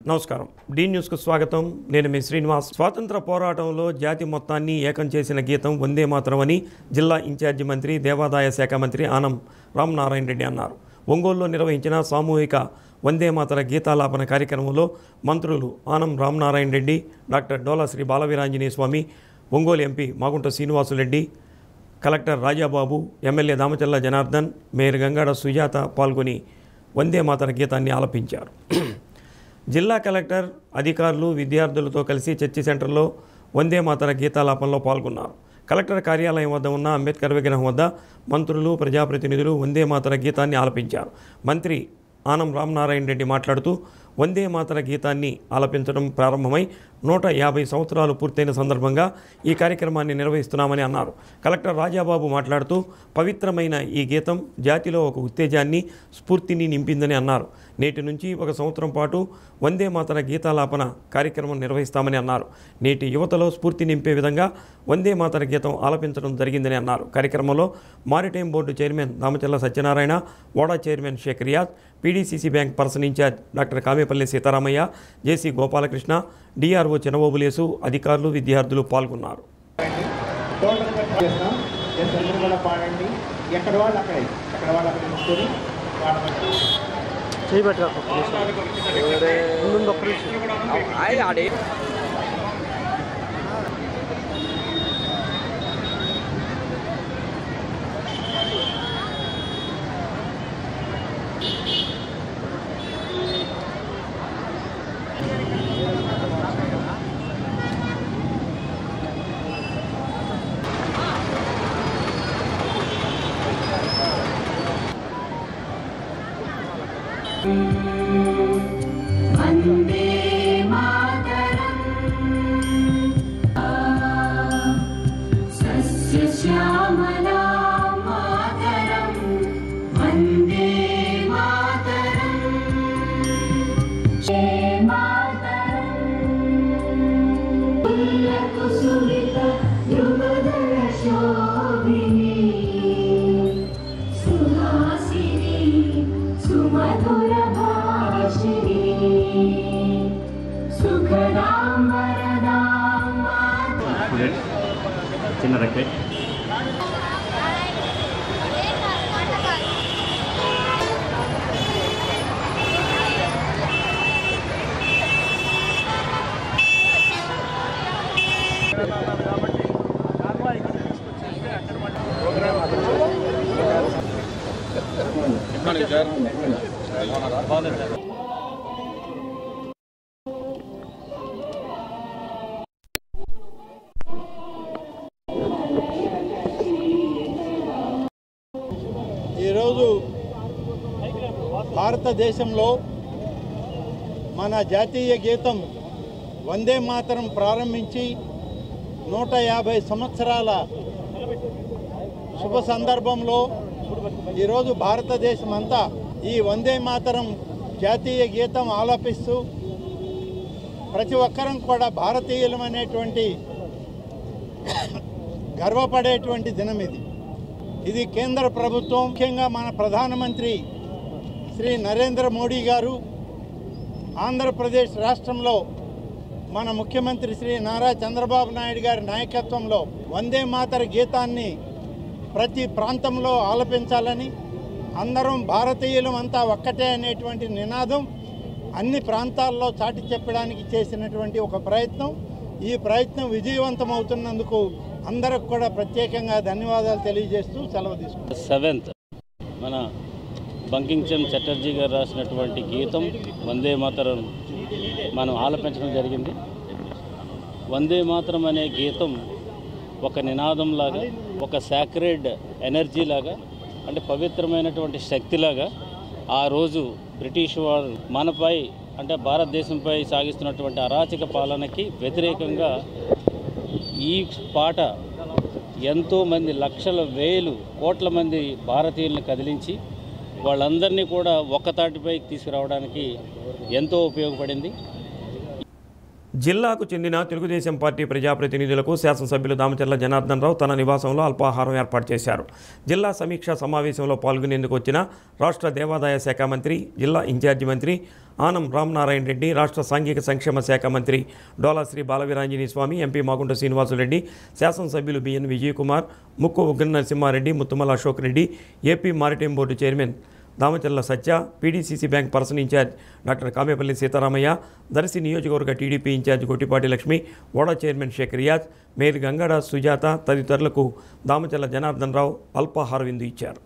నమస్కారం. డి న్యూస్కు స్వాగతం. నేను మీ శ్రీనివాస్. స్వాతంత్ర పోరాటంలో జాతి మొత్తాన్ని ఏకం చేసిన గీతం వందే మాతరం అని జిల్లా ఇన్ఛార్జి మంత్రి, దేవాదాయ శాఖ మంత్రి ఆనం రామనారాయణ రెడ్డి అన్నారు. ఒంగోలులో నిర్వహించిన సామూహిక వందే మాతర గీతాలాపన కార్యక్రమంలో మంత్రులు Anam Ramanarayana Reddy, doctor Dola Sri Balaveeranjaneya Swamy, Ongole MP Magunta Srinivasulu Reddy, collector Rajababu, MLA Damacharla Janardhan, mayor Gangada Sujatha పాల్గొని వందే మాతర గీతాన్ని ఆలపించారు. జిల్లా కలెక్టర్, అధికారులు, విద్యార్థులతో కలిసి చర్చి సెంటర్లో వందే మాతర గీతాలాపనలో పాల్గొన్నారు. కలెక్టర్ కార్యాలయం వద్ద ఉన్న అంబేద్కర్ విగ్రహం వద్ద మంత్రులు, ప్రజాప్రతినిధులు వందే మాతర గీతాన్ని ఆలపించారు. మంత్రి ఆనం రామనారాయణ రెడ్డి మాట్లాడుతూ వందే మాతర గీతాన్ని ఆలపించడం ప్రారంభమై 150 సంవత్సరాలు పూర్తయిన సందర్భంగా ఈ కార్యక్రమాన్ని నిర్వహిస్తున్నామని అన్నారు. కలెక్టర్ రాజాబాబు మాట్లాడుతూ పవిత్రమైన ఈ గీతం జాతిలో ఒక ఉత్తేజాన్ని, స్ఫూర్తిని నింపిందని అన్నారు. నేటి నుంచి 1 సంవత్సరం పాటు వందే మాతర గీతాలాపన కార్యక్రమం నిర్వహిస్తామని అన్నారు. నేటి యువతలో స్ఫూర్తి నింపే విధంగా వందే మాతర గీతం ఆలపించడం జరిగిందని అన్నారు. కార్యక్రమంలో maritime board chairman Damacharla Satyanarayana, OUDA chairman Sheikh Riyaz, PDCC bank person incharge doctor Kamepalli Sitaramaiah, JC Gopalakrishna, DRO Chinabobulesu, అధికారులు, విద్యార్థులు పాల్గొన్నారు. వందే మాతరం సస్యశ్యామలా మాతరం వందే మాతరం జయ మాతరం కుసుమిత ధ్రువదళ శోభిని సుహాసిని సుమధుర భాషిని సుఖదాం వరదాం మాతరం. చిన్న రిక్వెస్ట్. ఈరోజు భారతదేశంలో మన జాతీయ గీతం వందే మాతరం ప్రారంభించి 150 సంవత్సరాల శుభ సందర్భంలో ఈరోజు భారతదేశం అంతా ఈ వందే మాతరం జాతీయ గీతం ఆలపిస్తూ ప్రతి ఒక్కరం కూడా భారతీయులమనేటువంటి గర్వపడేటువంటి దినం ఇది. ఇది కేంద్ర ప్రభుత్వం, ముఖ్యంగా మన ప్రధానమంత్రి శ్రీ నరేంద్ర మోడీ గారు, ఆంధ్రప్రదేశ్ రాష్ట్రంలో మన ముఖ్యమంత్రి శ్రీ నారా చంద్రబాబు నాయుడు గారి నాయకత్వంలో వందే మాతర గీతాన్ని ప్రతి ప్రాంతంలో ఆలపించాలని, అందరం భారతీయులం అంతా ఒక్కటే అనేటువంటి నినాదం అన్ని ప్రాంతాల్లో చాటి చెప్పడానికి చేసినటువంటి ఒక ప్రయత్నం. ఈ ప్రయత్నం విజయవంతమవుతున్నందుకు అందరికి కూడా ప్రత్యేకంగా ధన్యవాదాలు తెలియజేస్తూ సెలవు తీసుకుంటాం. 7th మన బంకించంద్ర చటర్జీ గారు రాసినటువంటి గీతం వందే మాతరం మనం ఆలపించడం జరిగింది. వందే మాతరం అనే గీతం ఒక నినాదంలాగా, ఒక సాక్రెడ్ ఎనర్జీ లాగా, అంటే పవిత్రమైనటువంటి శక్తిలాగా ఆ రోజు బ్రిటిష్ వారు మనపై, అంటే భారతదేశంపై సాగిస్తున్నటువంటి అరాచక పాలనకి వ్యతిరేకంగా ఈ పాట ఎంతోమంది లక్షల వేలు కోట్ల మంది భారతీయులను కదిలించి వాళ్ళందరినీ కూడా ఒక్కతాటిపైకి తీసుకురావడానికి ఎంతో ఉపయోగపడింది. జిల్లాకు చెందిన తెలుగుదేశం పార్టీ ప్రజాప్రతినిధులకు శాసనసభ్యులు దామచర్ల జనార్దన్ రావు తన నివాసంలో అల్పాహారం ఏర్పాటు చేశారు. జిల్లా సమీక్షా సమావేశంలో పాల్గొనేందుకు వచ్చిన రాష్ట్ర దేవాదాయ శాఖ మంత్రి, జిల్లా ఇన్ఛార్జి మంత్రి ఆనం రామనారాయణ రెడ్డి, రాష్ట్ర సాంఘిక సంక్షేమ శాఖ మంత్రి డోలా శ్రీ బాలవీరాంజనేయ స్వామి, ఎంపీ మాగుంట శ్రీనివాసులరెడ్డి, శాసనసభ్యులు BN Vijayakumar, Mukku Ugra Narasimha Reddy, Muthumula Ashok Reddy, AP maritime board chairman Damacharla Satya, PDCC bank person incharge doctor Kamepalli Sitaramaiah, Darsi నియోజకవర్గ TDP incharge Gottipati Lakshmi, OUDA chairman Sheikh Riyaz, mayor Gangada Sujatha తదితరులకు దామచర్ల జనార్దన్ రావు అల్పాహార విందు ఇచ్చారు.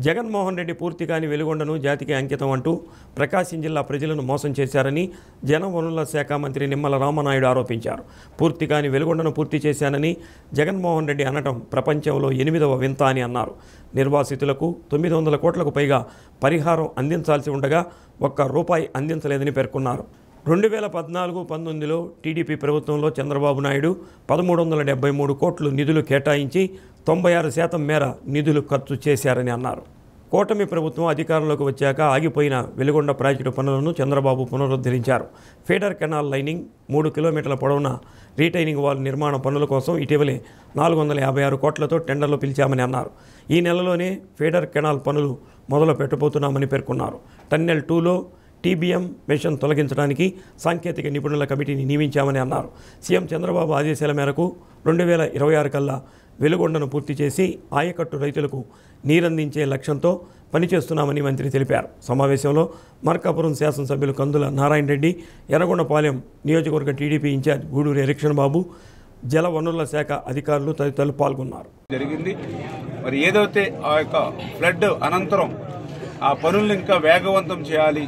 జగన్మోహన్ రెడ్డి పూర్తి కాని వెలుగొండను జాతికి అంకితం అంటూ ప్రకాశం జిల్లా ప్రజలను మోసం చేశారని జలవనరుల శాఖ మంత్రి నిమ్మల రామనాయుడు ఆరోపించారు. పూర్తి కాని వెలుగొండను పూర్తి చేశానని జగన్మోహన్ రెడ్డి అనటం ప్రపంచంలో 8వ వింత అని అన్నారు. నిర్వాసితులకు 900 కోట్లకు పైగా పరిహారం అందించాల్సి ఉండగా ₹1 అందించలేదని పేర్కొన్నారు. 2014-19లో టీడీపీ ప్రభుత్వంలో చంద్రబాబు నాయుడు 1373 కోట్లు నిధులు కేటాయించి 96% మేర నిధులు ఖర్చు చేశారని అన్నారు. కూటమి ప్రభుత్వం అధికారంలోకి వచ్చాక ఆగిపోయిన వెలుగొండ ప్రాజెక్టు పనులను చంద్రబాబు పునరుద్ధరించారు. ఫీడర్ కెనాల్ లైనింగ్, 3 కిలోమీటర్ల పొడవున రీటైనింగ్ వాల్ నిర్మాణ పనుల కోసం ఇటీవలే 456 కోట్లతో టెండర్లు పిలిచామని అన్నారు. ఈ నెలలోనే ఫీడర్ కెనాల్ పనులు మొదలు పెట్టబోతున్నామని పేర్కొన్నారు. టన్నెల్ 2లో టీబీఎం మెషిన్ తొలగించడానికి సాంకేతిక నిపుణుల కమిటీని నియమించామని అన్నారు. సీఎం చంద్రబాబు ఆదేశాల మేరకు 2026 కల్లా వెలుగొండను పూర్తి చేసి ఆయకట్టు రైతులకు నీరందించే లక్ష్యంతో పనిచేస్తున్నామని మంత్రి తెలిపారు. సమావేశంలో మార్కాపురం శాసనసభ్యులు కందుల నారాయణ రెడ్డి, ఎర్రగొండపాలెం నియోజకవర్గ టీడీపీ ఇన్ఛార్జ్ గూడూరి ఎలక్షన్ బాబు, జల వనరుల శాఖ అధికారులు తదితరులు పాల్గొన్నారు. జరిగింది. మరి ఏదైతే ఆ యొక్క ఫ్లడ్ అనంతరం ఆ పనులను ఇంకా వేగవంతం చేయాలి,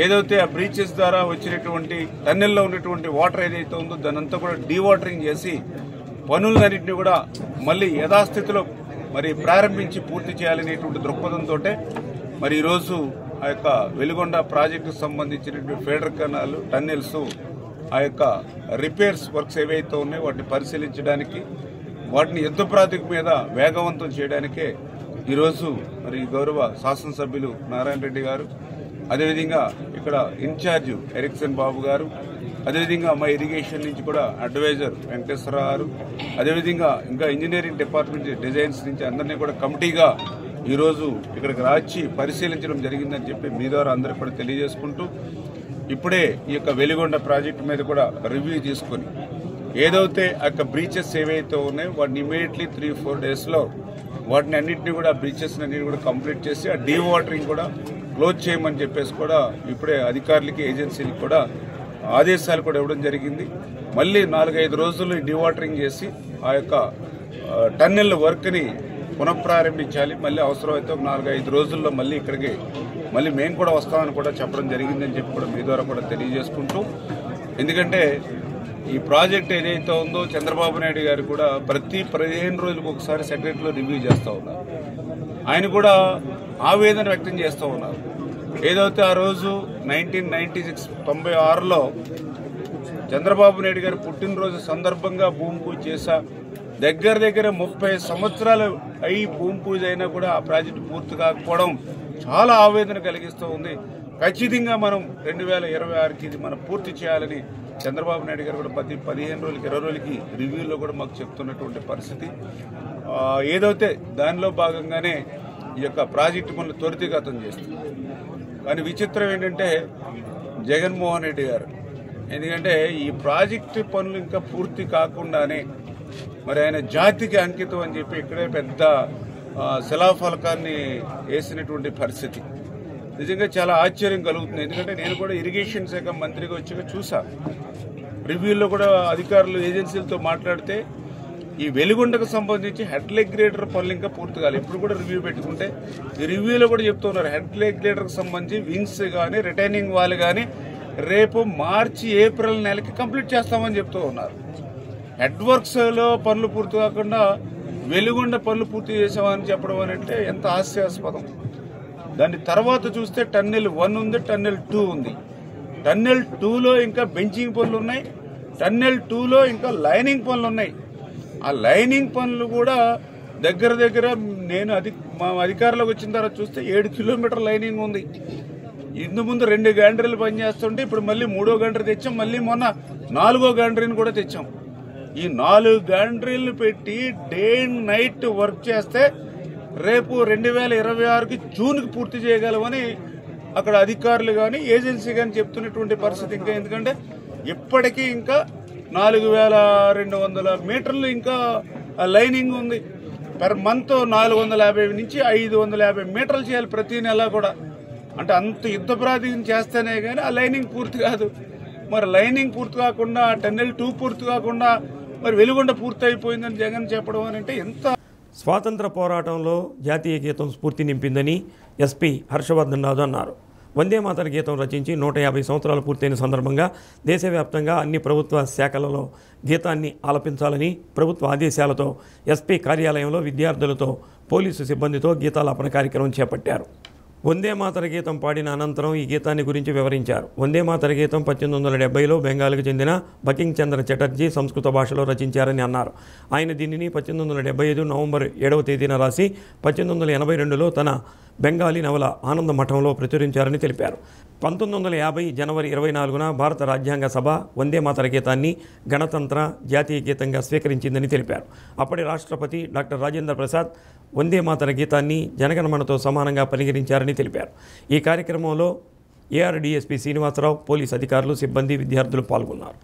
ఏదైతే ఆ బ్రీచెస్ ద్వారా వచ్చినటువంటి టన్నెల్లో ఉన్నటువంటి వాటర్ ఏదైతే ఉందో దానంతా కూడా డీవాటరింగ్ చేసి పనులన్నింటినీ కూడా మళ్ళీ యథాస్థితిలో మరి ప్రారంభించి పూర్తి చేయాలనేటువంటి దృక్పథంతో మరి ఈరోజు ఆ యొక్క వెలుగొండ ప్రాజెక్టుకు సంబంధించినటువంటి ఫీడర్ కెనాల్, టన్నెల్స్ ఆ యొక్క రిపేర్స్ వర్క్స్ ఏవైతే ఉన్నాయో వాటిని పరిశీలించడానికి, వాటిని యుద్ధ ప్రాతిపదిక మీద వేగవంతం చేయడానికే ఈరోజు మరి గౌరవ శాసనసభ్యులు నారాయణ రెడ్డి గారు, అదేవిధంగా ఇక్కడ ఇన్ఛార్జ్ ఎరిక్సన్ బాబు గారు, అదేవిధంగా మా ఇరిగేషన్ నుంచి కూడా అడ్వైజర్ వెంకటేశ్వరరావు గారు, అదేవిధంగా ఇంకా ఇంజనీరింగ్ డిపార్ట్మెంట్ డిజైన్స్ నుంచి అందరినీ కూడా కమిటీగా ఈరోజు ఇక్కడికి రాచి పరిశీలించడం జరిగిందని చెప్పి మీ ద్వారా అందరికీ కూడా తెలియజేసుకుంటూ ఇప్పుడే ఈ యొక్క వెలిగొండ ప్రాజెక్టు మీద కూడా రివ్యూ తీసుకుని ఏదైతే ఆ యొక్క బ్రీచెస్ ఏవైతే ఉన్నాయో వాటిని ఇమీడియట్లీ 3-4 డేస్లో వాటిని అన్నింటినీ కూడా బ్రీచెస్ అన్నింటినీ కూడా కంప్లీట్ చేసి ఆ డీ వాటరింగ్ కూడా క్లోజ్ చేయమని చెప్పేసి కూడా ఇప్పుడే అధికారులకి ఏజెన్సీలకు కూడా ఆదేశాలు కూడా ఇవ్వడం జరిగింది. మళ్ళీ 4-5 రోజులు డీ వాటరింగ్ చేసి ఆ యొక్క టన్నెల్ వర్క్ని పునఃప్రారంభించాలి. మళ్ళీ అవసరమైతే 4-5 రోజుల్లో మళ్ళీ ఇక్కడికి మళ్ళీ మేము కూడా వస్తామని కూడా చెప్పడం జరిగిందని చెప్పి కూడా మీ ద్వారా కూడా తెలియజేసుకుంటూ, ఎందుకంటే ఈ ప్రాజెక్ట్ ఏదైతే ఉందో చంద్రబాబు నాయుడు గారు కూడా ప్రతి 15 రోజులకు ఒకసారి సెక్రటరీలో రివ్యూ చేస్తూ ఉన్నారు. ఆయన కూడా ఆవేదన వ్యక్తం చేస్తూ ఉన్నారు. ఏదైతే ఆ రోజు 1996 చంద్రబాబు నాయుడు గారు పుట్టినరోజు సందర్భంగా భూమి పూజ చేశా, దగ్గర 30 సంవత్సరాలు అయి భూమి పూజ అయినా కూడా ఆ ప్రాజెక్టు పూర్తి కాకపోవడం చాలా ఆవేదన కలిగిస్తూ ఉంది. ఖచ్చితంగా మనం 2026కి ఇది మనం పూర్తి చేయాలని చంద్రబాబు నాయుడు గారు కూడా 15 రోజులకి 20 రోజులకి రివ్యూలో కూడా మాకు చెప్తున్నటువంటి పరిస్థితి. ఏదైతే దానిలో భాగంగానే ఈ యొక్క ప్రాజెక్టు పనులు త్వరితగతం చేస్తుంది. కానీ విచిత్రం ఏంటంటే జగన్మోహన్ రెడ్డి గారు, ఎందుకంటే ఈ ప్రాజెక్టు పనులు ఇంకా పూర్తి కాకుండానే మరి ఆయన జాతికి అంకితం అని చెప్పి ఇక్కడే పెద్ద శిలాఫలకాన్ని వేసినటువంటి పరిస్థితి నిజంగా చాలా ఆశ్చర్యం కలుగుతుంది. ఎందుకంటే నేను కూడా ఇరిగేషన్ శాఖ మంత్రిగా వచ్చాక చూసా, రివ్యూలో కూడా అధికారులు ఏజెన్సీలతో మాట్లాడితే ఈ వెలిగొండకు సంబంధించి హెడ్ లెగ్ గ్రేడర్ పనులు ఇంకా పూర్తి కాలేదు. ఇప్పుడు కూడా రివ్యూ పెట్టుకుంటే ఈ రివ్యూలో కూడా చెప్తున్నారు హెడ్ లెగ్ గ్రేడర్కి సంబంధించి వింగ్స్ కానీ రిటైనింగ్ వాల్ కానీ రేపు మార్చి ఏప్రిల్ నెలకి కంప్లీట్ చేస్తామని చెప్తూ ఉన్నారు. హెడ్ వర్క్స్లో పనులు పూర్తి కాకుండా వెలిగొండ పనులు పూర్తి చేసామని చెప్పడం అంటే ఎంత హాస్యాస్పదం. దాని తర్వాత చూస్తే టన్నెల్ 1 ఉంది, టన్నెల్ 2 ఉంది. టన్నెల్ 2లో ఇంకా బెంచింగ్ పనులు ఉన్నాయి, టన్నెల్ 2లో ఇంకా లైనింగ్ పనులు ఉన్నాయి. ఆ లైనింగ్ పనులు కూడా దగ్గర నేను మా అధికారంలోకి వచ్చిన తర్వాత చూస్తే 7 కిలోమీటర్ లైనింగ్ ఉంది. ఇందు ముందు 2 గ్యాండరీలు పనిచేస్తుంటే ఇప్పుడు మళ్ళీ 3వ గ్యాండరీ తెచ్చాం, మళ్ళీ మొన్న 4వ గ్యాండరీని కూడా తెచ్చాం. ఈ 4 గ్యాండరీలు పెట్టి డే అండ్ నైట్ వర్క్ చేస్తే రేపు 2026కి జూన్కి పూర్తి చేయగలమని అక్కడ అధికారులు కానీ ఏజెన్సీ కానీ చెప్తున్నటువంటి పరిస్థితి. ఇంకా ఎందుకంటే ఇప్పటికీ ఇంకా 4200 మీటర్లు ఇంకా లైనింగ్ ఉంది. పర్ మంత్ 450 నుంచి 550 మీటర్లు చేయాలి ప్రతి నెల కూడా. అంటే అంత యుద్ధ ప్రాతినిధ్యం చేస్తేనే కానీ ఆ లైనింగ్ పూర్తి కాదు. మరి లైనింగ్ పూర్తి కాకుండా టన్నెల్ 2 పూర్తి కాకుండా మరి వెలిగొండ పూర్తి అయిపోయిందని జగన్ చెప్పడం అని అంటే ఎంత. స్వాతంత్ర పోరాటంలో జాతీయ గీతం స్ఫూర్తి నింపిందని ఎస్పీ హర్షవర్ధన్ రాజు అన్నారు. వందే మాతర గీతం రచించి 150 సంవత్సరాలు పూర్తయిన సందర్భంగా దేశవ్యాప్తంగా అన్ని ప్రభుత్వ శాఖలలో గీతాన్ని ఆలపించాలని ప్రభుత్వ ఆదేశాలతో ఎస్పీ కార్యాలయంలో విద్యార్థులతో పోలీసు సిబ్బందితో గీతాలాపన కార్యక్రమం చేపట్టారు. వందే మాతర గీతం పాడిన అనంతరం ఈ గీతాన్ని గురించి వివరించారు. వందే మాతర గీతం 1870లో బెంగాల్కు చెందిన బంకిం చంద్ర చటర్జీ సంస్కృత భాషలో రచించారని అన్నారు. ఆయన దీనిని 1875 నవంబర్ 7వ తేదీన రాసి 1882లో తన బెంగాలీ నవల ఆనంద మఠంలో ప్రచురించారని తెలిపారు. 1950 జనవరి 24న భారత రాజ్యాంగ సభ వందే మాతర గీతాన్ని గణతంత్ర జాతీయ గీతంగా స్వీకరించిందని తెలిపారు. అప్పటి రాష్ట్రపతి డాక్టర్ రాజేంద్ర ప్రసాద్ వందే మాతర గీతాన్ని జనగణమనతో సమానంగా పరిగణించారని తెలిపారు. ఈ కార్యక్రమంలో ఏఆర్డీఎస్పీ శ్రీనివాసరావు, పోలీస్ అధికారులు, సిబ్బంది, విద్యార్థులు పాల్గొన్నారు.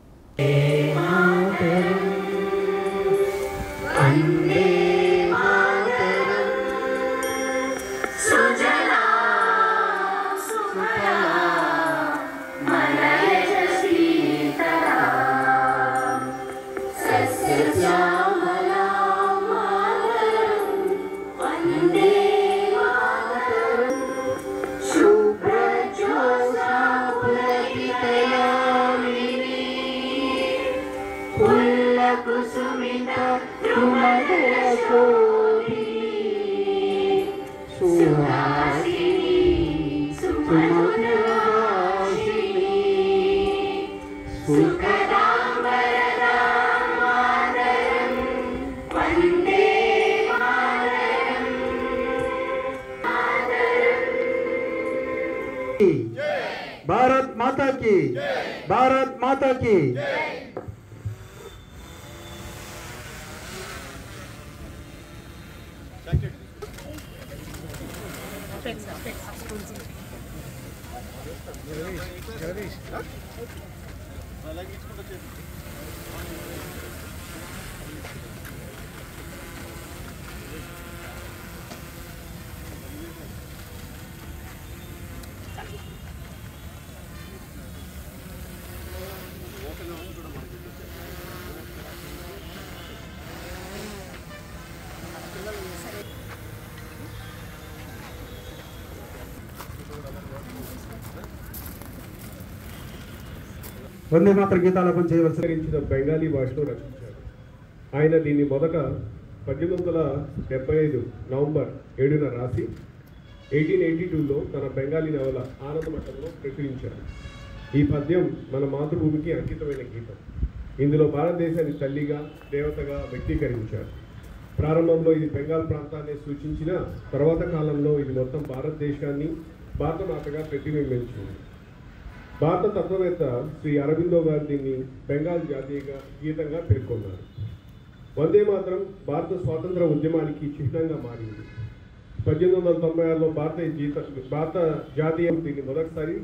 भारत माता की, भारत माता की। వందే మాతరం గీతాలాపన చేయవలసిన బెంగాలీ భాషలో రచించారు. ఆయన దీన్ని మొదట 1875 నవంబర్ 7న రాసి 1882లో తన బెంగాలీ నవల ఆనందమఠంలో ప్రచురించారు. ఈ పద్యం మన మాతృభూమికి అంకితమైన గీతం. ఇందులో భారతదేశాన్ని తల్లిగా, దేవతగా వ్యక్తీకరించారు. ప్రారంభంలో ఇది బెంగాల్ ప్రాంతాన్ని సూచించిన తర్వాత కాలంలో ఇది మొత్తం భారతదేశాన్ని భారతమాతగా ప్రతిబింబించింది. భారత తత్వవేత్త శ్రీ అరబిందో గారు దీన్ని బెంగాల్ జాతీయ గీతంగా పేర్కొన్నారు. వందే మాత్రం భారత స్వాతంత్ర ఉద్యమానికి చిహ్నంగా మారింది. 1896లో భారత జాతీయ దీన్ని మొదటిసారి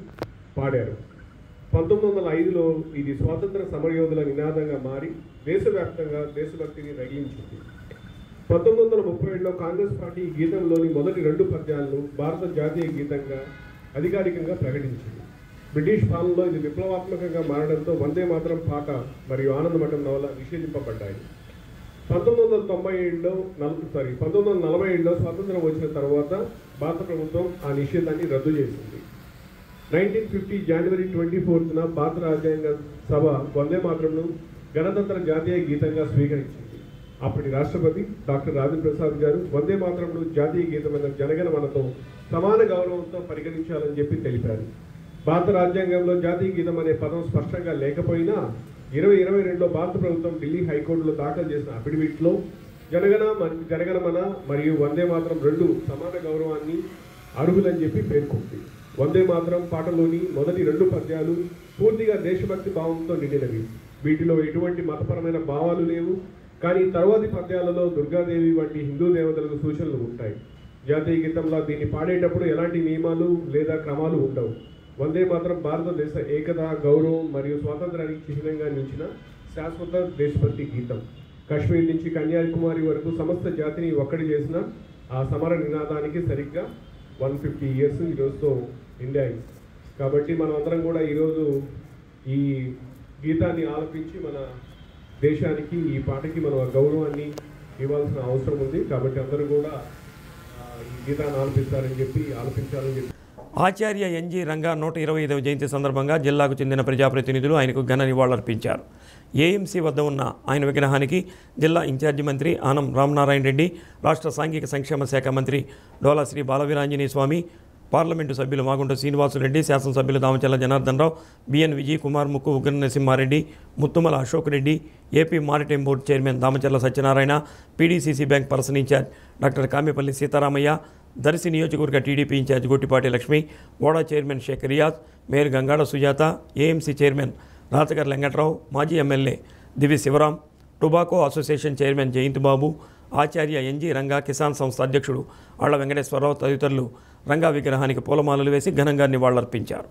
పాడారు. 1905లో ఇది స్వాతంత్ర సమరయోధుల నినాదంగా మారి దేశవ్యాప్తంగా దేశభక్తిని రగిలించింది. 1937లో కాంగ్రెస్ పార్టీ ఈ గీతంలోని మొదటి 2 పద్యాలను భారత జాతీయ గీతంగా అధికారికంగా ప్రకటించింది. బ్రిటిష్ పాలనలో ఇది విప్లవాత్మకంగా మారడంతో వందే మాత్రం పాట మరియు ఆనందమఠం నవల నిషేధింపబడ్డాయి. 1947లో స్వాతంత్రం వచ్చిన తర్వాత భారత ప్రభుత్వం ఆ నిషేధాన్ని రద్దు చేసింది. 1950 జనవరి 24న భారత రాజ్యాంగ సభ వందే మాత్రంను గణతంత్ర జాతీయ గీతంగా స్వీకరించింది. అప్పటి రాష్ట్రపతి డాక్టర్ రాజేంద్ర ప్రసాద్ గారు వందే మాత్రంను జాతీయ గీతమైన జనగణమనతో సమాన గౌరవంతో పరిగణించాలని చెప్పి తెలిపారు. భారత రాజ్యాంగంలో జాతీయ గీతం అనే పదం స్పష్టంగా లేకపోయినా 2022లో భారత ప్రభుత్వం ఢిల్లీ హైకోర్టులో దాఖలు చేసిన అఫిడవిట్లో జనగణమన మరియు వందే మాత్రం 2 సమాన గౌరవాన్ని అర్హులని చెప్పి పేర్కొంది. వందే మాత్రం పాటలోని మొదటి 2 పద్యాలు పూర్తిగా దేశభక్తి భావంతో నిండినవి. వీటిలో ఎటువంటి మతపరమైన భావాలు లేవు. కానీ తర్వాతి పద్యాలలో దుర్గాదేవి వంటి హిందూ దేవతలకు సూచనలు ఉంటాయి. జాతీయ గీతంలో దీన్ని పాడేటప్పుడు ఎలాంటి నియమాలు లేదా క్రమాలు ఉండవు. వందే మాత్రం భారతదేశ ఏకత, గౌరవం మరియు స్వాతంత్రానికి చిహ్నంగా నిలిచిన శాశ్వత దేశభక్తి గీతం. కాశ్మీర్ నుంచి కన్యాకుమారి వరకు సమస్త జాతిని ఒక్కటి చేసిన ఆ సమర నినాదానికి సరిగ్గా 150 years ఈరోజుతో నిండాయి. కాబట్టి మనం అందరం కూడా ఈరోజు ఈ గీతాన్ని ఆలపించి మన దేశానికి ఈ పాటకి మనం గౌరవాన్ని ఇవ్వాల్సిన అవసరం ఉంది. కాబట్టి అందరూ కూడా ఈ గీతాన్ని ఆలపించాలని చెప్పి ఆచార్య ఎన్జీ రంగా 125వ జయంతి సందర్భంగా జిల్లాకు చెందిన ప్రజాప్రతినిధులు ఆయనకు ఘన నివాళులర్పించారు. ఏఎంసీ వద్ద ఉన్న ఆయన విగ్రహానికి జిల్లా ఇన్ఛార్జి మంత్రి ఆనం రామనారాయణ రెడ్డి, రాష్ట్ర సాంఘిక సంక్షేమ శాఖ మంత్రి డోలా శ్రీ బాలవీరాంజనేయ స్వామి, పార్లమెంటు సభ్యులు మాగుంట శ్రీనివాసురెడ్డి, శాసనసభ్యులు Damacharla Janardhan Rao, BN Vijay Kumar, Mukku Ugra Narasimha Reddy, Muthumula Ashok Reddy, AP maritime board chairman Damacharla Satyanarayana, PDCC bank person incharge doctor Kamepalli Sitaramaiah, Darsi నియోజకవర్గ TDP incharge Gottipati Lakshmi, OUDA chairman Sheikh Riyaz, mayor Gangada Sujatha, AMC chairman Rachagar Venkatrao, మాజీ MLA Divi Sivaram, tobacco association chairman Jayanth Babu, Acharya NG Ranga Kisan సంస్థ అధ్యక్షుడు ఆళ్ల వెంకటేశ్వరరావు తదితరులు రంగా విగ్రహానికి పూలమాలలు వేసి ఘనంగా నివాళులర్పించారు.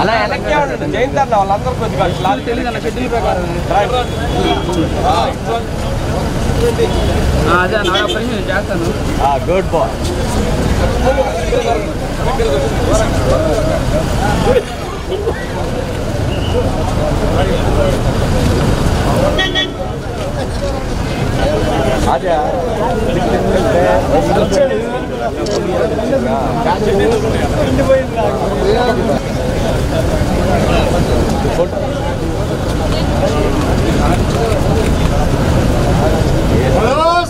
అలా ఎలక్ట్ జయంతి అన్న వాళ్ళందరూ కొద్దిగా తెలియదు అన్న షెడ్యూల్ ప్రకారం అదే నా పని చేస్తాను. Good boy. అదే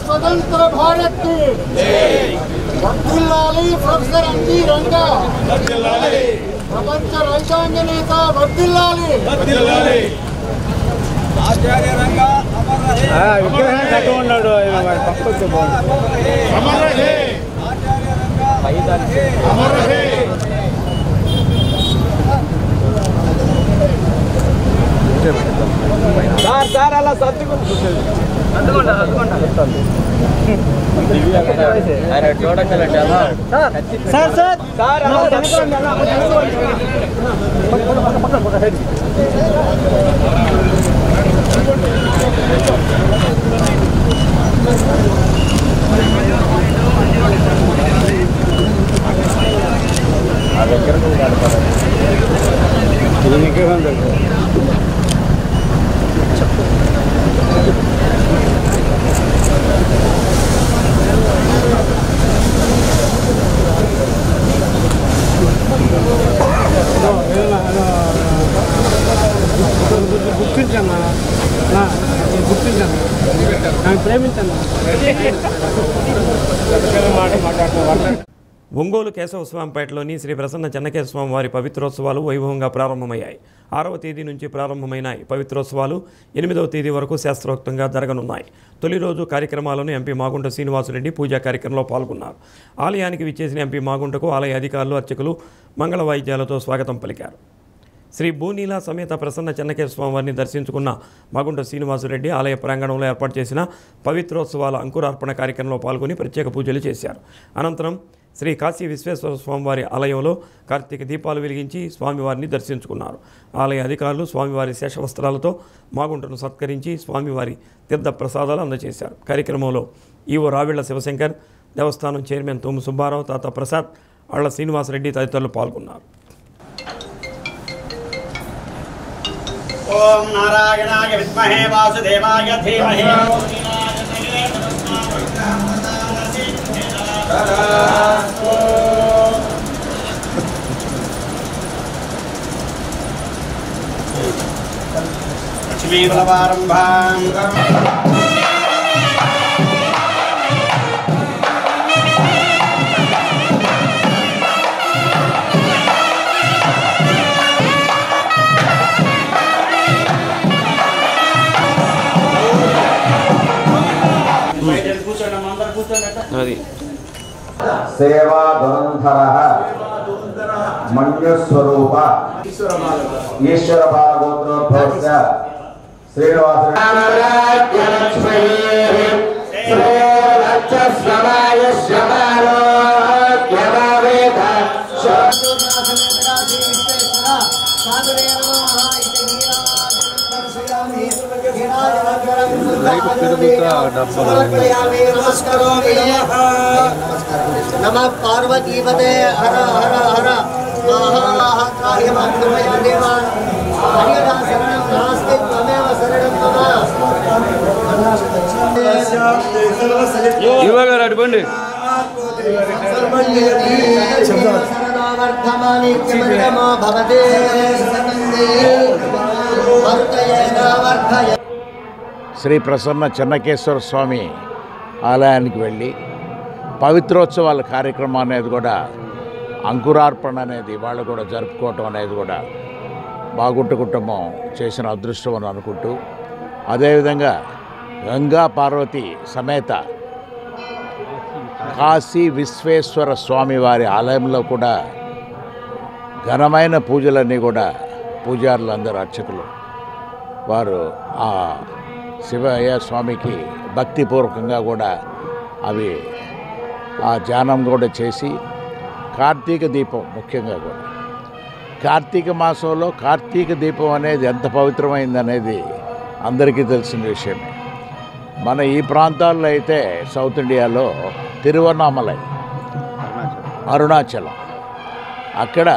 స్వతంత్ర భారత్ వర్ధిల్లాలి ప్రొఫెసర్ ఎన్టీ రంగా, ప్రపంచ రైతాంగ నేత వర్ధిల్లాలి. విగ్రహం కట్టు ఉన్నాడు పక్కకు సార్ అలా సర్దుకుంటుంది చూడగలండి సార్ సార్ సార్ ఒంగోలు కేశవస్వామిపేటలోని శ్రీ ప్రసన్న చెన్నకేశవ స్వామి వారి పవిత్రోత్సవాలు వైభవంగా ప్రారంభమయ్యాయి. 6వ తేదీ నుంచి ప్రారంభమైన పవిత్రోత్సవాలు 8వ తేదీ వరకు శాస్త్రోక్తంగా జరగనున్నాయి. తొలి రోజు కార్యక్రమాలను ఎంపీ మాగుంట శ్రీనివాసరెడ్డి పూజా కార్యక్రమంలో పాల్గొన్నారు. ఆలయానికి విచ్చేసిన ఎంపీ మాగుంటకు ఆలయ అధికారులు, అర్చకులు మంగళ వాయిద్యాలతో స్వాగతం పలికారు. శ్రీ భూనీల సమేత ప్రసన్న చెన్నకేశవ స్వామివారిని దర్శించుకున్న మాగుంట శ్రీనివాసరెడ్డి ఆలయ ప్రాంగణంలో ఏర్పాటు చేసిన పవిత్రోత్సవాల అంకురార్పణ కార్యక్రమంలో పాల్గొని ప్రత్యేక పూజలు చేశారు. అనంతరం శ్రీ కాశీ విశ్వేశ్వర స్వామివారి ఆలయంలో కార్తీక దీపాలు వెలిగించి స్వామివారిని దర్శించుకున్నారు. ఆలయ అధికారులు స్వామివారి శేషవస్త్రాలతో మాగుంటను సత్కరించి స్వామివారి తీర్థ ప్రసాదాలు అందజేశారు. కార్యక్రమంలో ఈవో రావిళ్ల శివశంకర్, దేవస్థానం చైర్మన్ తోము సుబ్బారావు, తాత ప్రసాద్, అళ్ల శ్రీనివాసరెడ్డి తదితరులు పాల్గొన్నారు. ఓం నారాయణాయ విద్మహే వాసుదేవాయ ధీమహి లక్ష్మీబలవారంభాం సేవా ధురంధర మన్యుస్వరూప ఈశ్వర బాలగోత్రోద్భవస్య नम पार्वतीपते हर हर हर అడుగుండి శ్రీ ప్రసన్న చెన్నకేశ్వర స్వామి ఆలయానికి వెళ్ళి పవిత్రోత్సవాల కార్యక్రమం అనేది కూడా అంకురార్పణ అనేది వాళ్ళు కూడా జరుపుకోవటం అనేది కూడా బాగుంట కుటుంబం చేసిన అదృష్టం అని అనుకుంటూ, అదేవిధంగా గంగా పార్వతి సమేత కాశీ విశ్వేశ్వర స్వామి వారి ఆలయంలో కూడా ఘనమైన పూజలన్నీ కూడా పూజారులందరూ అర్చకులు వారు ఆ శివయ్య స్వామికి భక్తిపూర్వకంగా కూడా అవి ఆ ధ్యానం కూడా చేసి, కార్తీక దీపం ముఖ్యంగా కూడా కార్తీక మాసంలో కార్తీక దీపం అనేది ఎంత పవిత్రమైంది అనేది అందరికీ తెలిసిన విషయమే. మన ఈ ప్రాంతాల్లో అయితే సౌత్ ఇండియాలో తిరువన్నామలై, అరుణాచలం, అక్కడ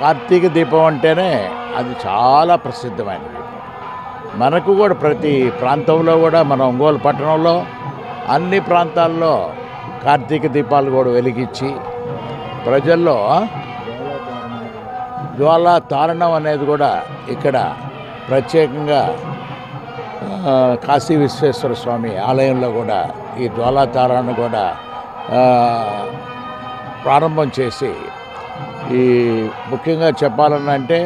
కార్తీక దీపం అంటేనే అది చాలా ప్రసిద్ధమైనది. మనకు కూడా ప్రతి ప్రాంతంలో కూడా మన ఒంగోలు పట్టణంలో అన్ని ప్రాంతాల్లో కార్తీక దీపాలు కూడా వెలిగించి ప్రజల్లో జ్వాలా తారణం అనేది కూడా ఇక్కడ ప్రత్యేకంగా కాశీ విశ్వేశ్వర స్వామి ఆలయంలో కూడా ఈ జ్వాలా తారణను కూడా ప్రారంభం చేసి ఈ ముఖ్యంగా చెప్పాలనంటే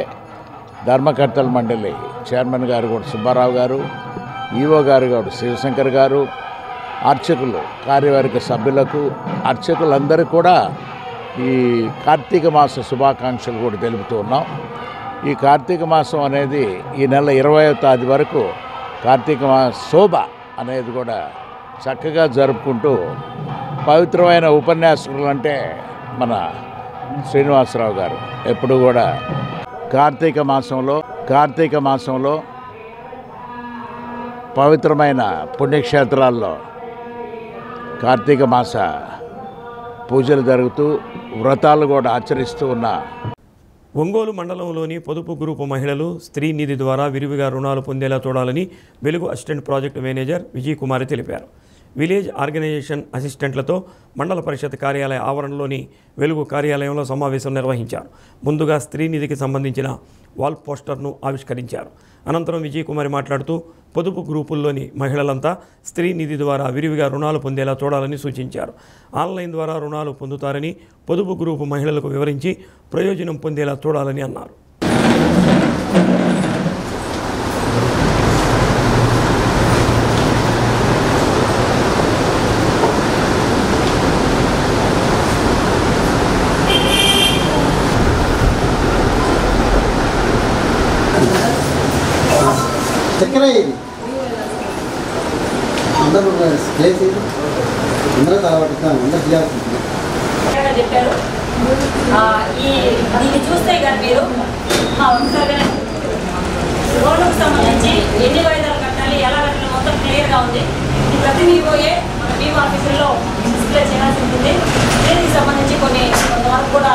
ధర్మకర్తల మండలి చైర్మన్ గారు కూడా సుబ్బారావు గారు, ఈవో గారు కూడా శివశంకర్ గారు, అర్చకులు కార్యవర్గ సభ్యులకు అర్చకులందరికీ కూడా ఈ కార్తీక మాస శుభాకాంక్షలు కూడా తెలుపుతూ ఉన్నాం. ఈ కార్తీక మాసం అనేది ఈ నెల 20వ తేదీ వరకు కార్తీక మాస శోభ అనేది కూడా చక్కగా జరుపుకుంటూ పవిత్రమైన ఉపన్యాసకులు అంటే మన శ్రీనివాసరావు గారు ఎప్పుడు కూడా కార్తీక మాసంలో పవిత్రమైన పుణ్యక్షేత్రాల్లో కార్తీక మాస పూజలు జరుగుతూ వ్రతాలు కూడా ఆచరిస్తూ ఉన్న ఒంగోలు మండలంలోని పొదుపు గ్రూపు మహిళలు స్త్రీ నిధి ద్వారా విరివిగా రుణాలు పొందేలా చూడాలని Velugu assistant project manager Vijay Kumari తెలిపారు. విలేజ్ ఆర్గనైజేషన్ అసిస్టెంట్లతో మండల పరిషత్ కార్యాలయ ఆవరణలోని వెలుగు కార్యాలయంలో సమావేశం నిర్వహించారు. ముందుగా స్త్రీ నిధికి సంబంధించిన వాల్ పోస్టర్ను ఆవిష్కరించారు. అనంతరం విజయ్ కుమారి మాట్లాడుతూ పొదుపు గ్రూపుల్లోని మహిళలంతా స్త్రీ నిధి ద్వారా విరివిగా రుణాలు పొందేలా చూడాలని సూచించారు. ఆన్లైన్ ద్వారా రుణాలు పొందుతారని పొదుపు గ్రూపు మహిళలకు వివరించి ప్రయోజనం పొందేలా చూడాలని అన్నారు. చెప్పారు. దీన్ని చూస్తే కానీ మీరు లోన్కు సంబంధించి ఎన్ని వాయిదాలు కట్టాలి, ఎలా కట్టాలి మొత్తం క్లియర్గా ఉంది. ఇది ప్రతి మీపోయే మన బీమా ఆఫీసుల్లో డిస్ప్లే చేయాల్సి ఉంటుంది. దీనికి సంబంధించి కొంతవరకు కూడా